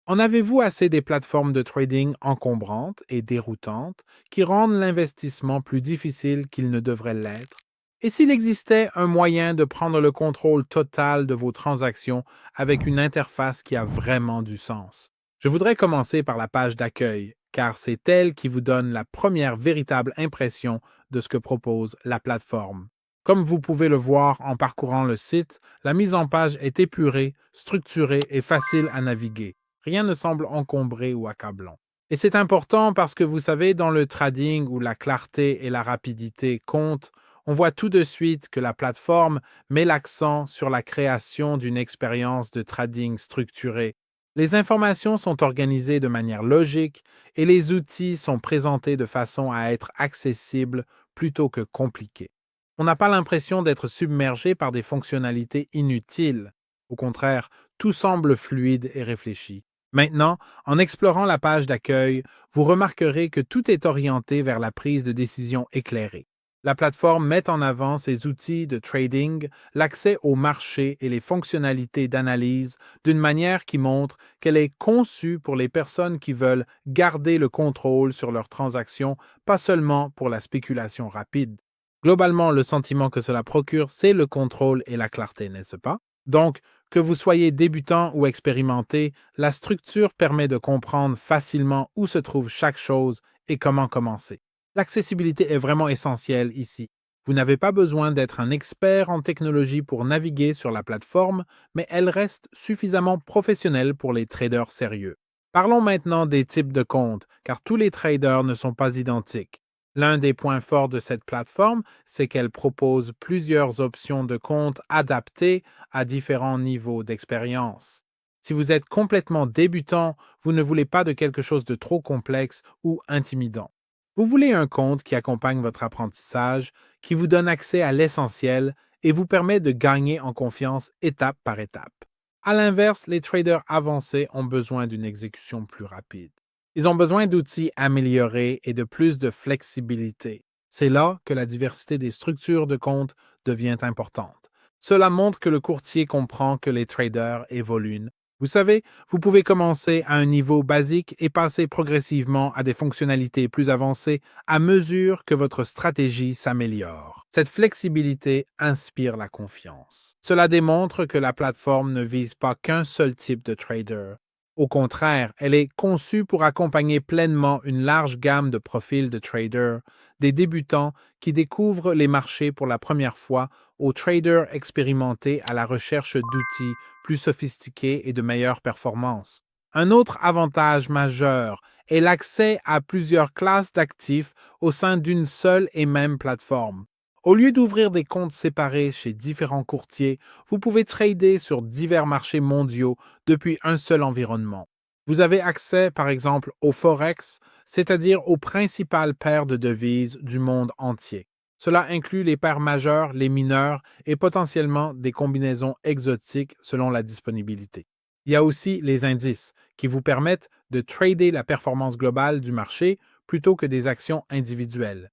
En avez-vous assez des plateformes de trading encombrantes et déroutantes qui rendent l'investissement plus difficile qu'il ne devrait l'être? Et s'il existait un moyen de prendre le contrôle total de vos transactions avec une interface qui a vraiment du sens? Je voudrais commencer par la page d'accueil, car c'est elle qui vous donne la première véritable impression de ce que propose la plateforme. Comme vous pouvez le voir en parcourant le site, la mise en page est épurée, structurée et facile à naviguer. Rien ne semble encombré ou accablant. Et c'est important parce que vous savez, dans le trading où la clarté et la rapidité comptent, on voit tout de suite que la plateforme met l'accent sur la création d'une expérience de trading structurée. Les informations sont organisées de manière logique et les outils sont présentés de façon à être accessibles plutôt que compliqués. On n'a pas l'impression d'être submergé par des fonctionnalités inutiles. Au contraire, tout semble fluide et réfléchi. Maintenant, en explorant la page d'accueil, vous remarquerez que tout est orienté vers la prise de décision éclairée. La plateforme met en avant ses outils de trading, l'accès au marché et les fonctionnalités d'analyse d'une manière qui montre qu'elle est conçue pour les personnes qui veulent garder le contrôle sur leurs transactions, pas seulement pour la spéculation rapide. Globalement, le sentiment que cela procure, c'est le contrôle et la clarté, n'est-ce pas? Donc, que vous soyez débutant ou expérimenté, la structure permet de comprendre facilement où se trouve chaque chose et comment commencer. L'accessibilité est vraiment essentielle ici. Vous n'avez pas besoin d'être un expert en technologie pour naviguer sur la plateforme, mais elle reste suffisamment professionnelle pour les traders sérieux. Parlons maintenant des types de comptes, car tous les traders ne sont pas identiques. L'un des points forts de cette plateforme, c'est qu'elle propose plusieurs options de comptes adaptées à différents niveaux d'expérience. Si vous êtes complètement débutant, vous ne voulez pas de quelque chose de trop complexe ou intimidant. Vous voulez un compte qui accompagne votre apprentissage, qui vous donne accès à l'essentiel et vous permet de gagner en confiance étape par étape. À l'inverse, les traders avancés ont besoin d'une exécution plus rapide. Ils ont besoin d'outils améliorés et de plus de flexibilité. C'est là que la diversité des structures de compte devient importante. Cela montre que le courtier comprend que les traders évoluent. Vous savez, vous pouvez commencer à un niveau basique et passer progressivement à des fonctionnalités plus avancées à mesure que votre stratégie s'améliore. Cette flexibilité inspire la confiance. Cela démontre que la plateforme ne vise pas qu'un seul type de trader. Au contraire, elle est conçue pour accompagner pleinement une large gamme de profils de traders, des débutants qui découvrent les marchés pour la première fois aux traders expérimentés à la recherche d'outils plus sophistiqués et de meilleures performances. Un autre avantage majeur est l'accès à plusieurs classes d'actifs au sein d'une seule et même plateforme. Au lieu d'ouvrir des comptes séparés chez différents courtiers, vous pouvez trader sur divers marchés mondiaux depuis un seul environnement. Vous avez accès, par exemple, au Forex, c'est-à-dire aux principales paires de devises du monde entier. Cela inclut les paires majeures, les mineures et potentiellement des combinaisons exotiques selon la disponibilité. Il y a aussi les indices, qui vous permettent de trader la performance globale du marché plutôt que des actions individuelles.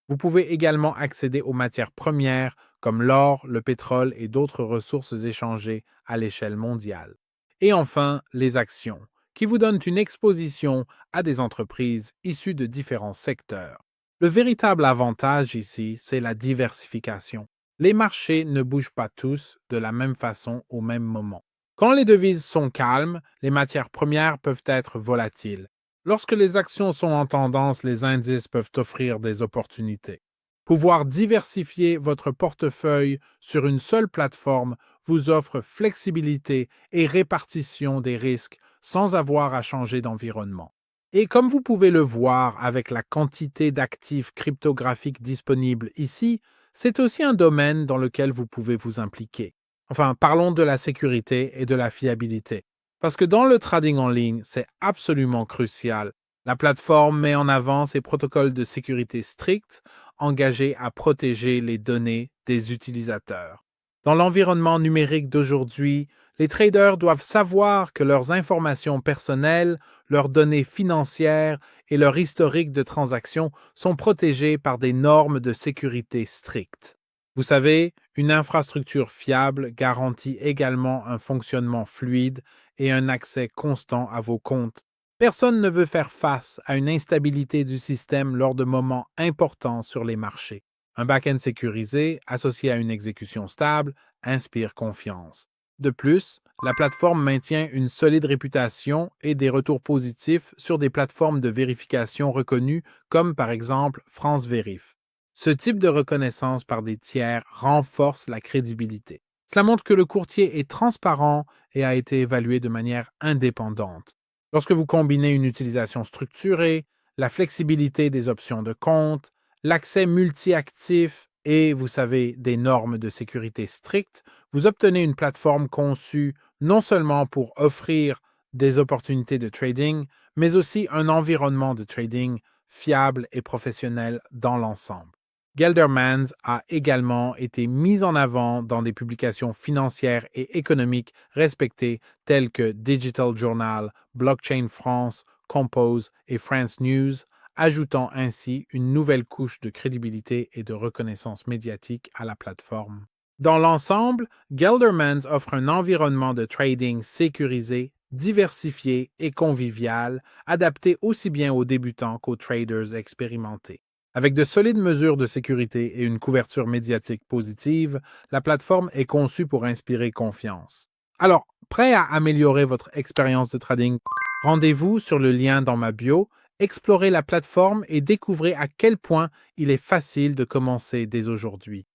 Vous pouvez également accéder aux matières premières comme l'or, le pétrole et d'autres ressources échangées à l'échelle mondiale. Et enfin, les actions, qui vous donnent une exposition à des entreprises issues de différents secteurs. Le véritable avantage ici, c'est la diversification. Les marchés ne bougent pas tous de la même façon au même moment. Quand les devises sont calmes, les matières premières peuvent être volatiles. Lorsque les actions sont en tendance, les indices peuvent offrir des opportunités. Pouvoir diversifier votre portefeuille sur une seule plateforme vous offre flexibilité et répartition des risques sans avoir à changer d'environnement. Et comme vous pouvez le voir avec la quantité d'actifs cryptographiques disponibles ici, c'est aussi un domaine dans lequel vous pouvez vous impliquer. Enfin, parlons de la sécurité et de la fiabilité. Parce que dans le trading en ligne, c'est absolument crucial. La plateforme met en avant ses protocoles de sécurité stricts, engagés à protéger les données des utilisateurs. Dans l'environnement numérique d'aujourd'hui, les traders doivent savoir que leurs informations personnelles, leurs données financières et leur historique de transactions sont protégées par des normes de sécurité strictes. Vous savez, une infrastructure fiable garantit également un fonctionnement fluide et un accès constant à vos comptes. Personne ne veut faire face à une instabilité du système lors de moments importants sur les marchés. Un back-end sécurisé, associé à une exécution stable, inspire confiance. De plus, la plateforme maintient une solide réputation et des retours positifs sur des plateformes de vérification reconnues comme par exemple France Vérif. Ce type de reconnaissance par des tiers renforce la crédibilité. Cela montre que le courtier est transparent et a été évalué de manière indépendante. Lorsque vous combinez une utilisation structurée, la flexibilité des options de compte, l'accès multi-actif et, vous savez, des normes de sécurité strictes, vous obtenez une plateforme conçue non seulement pour offrir des opportunités de trading, mais aussi un environnement de trading fiable et professionnel dans l'ensemble. Geldermans a également été mis en avant dans des publications financières et économiques respectées telles que Digital Journal, Blockchain France, Compose et France News, ajoutant ainsi une nouvelle couche de crédibilité et de reconnaissance médiatique à la plateforme. Dans l'ensemble, Geldermans offre un environnement de trading sécurisé, diversifié et convivial, adapté aussi bien aux débutants qu'aux traders expérimentés. Avec de solides mesures de sécurité et une couverture médiatique positive, la plateforme est conçue pour inspirer confiance. Alors, prêt à améliorer votre expérience de trading? Rendez-vous sur le lien dans ma bio, explorez la plateforme et découvrez à quel point il est facile de commencer dès aujourd'hui.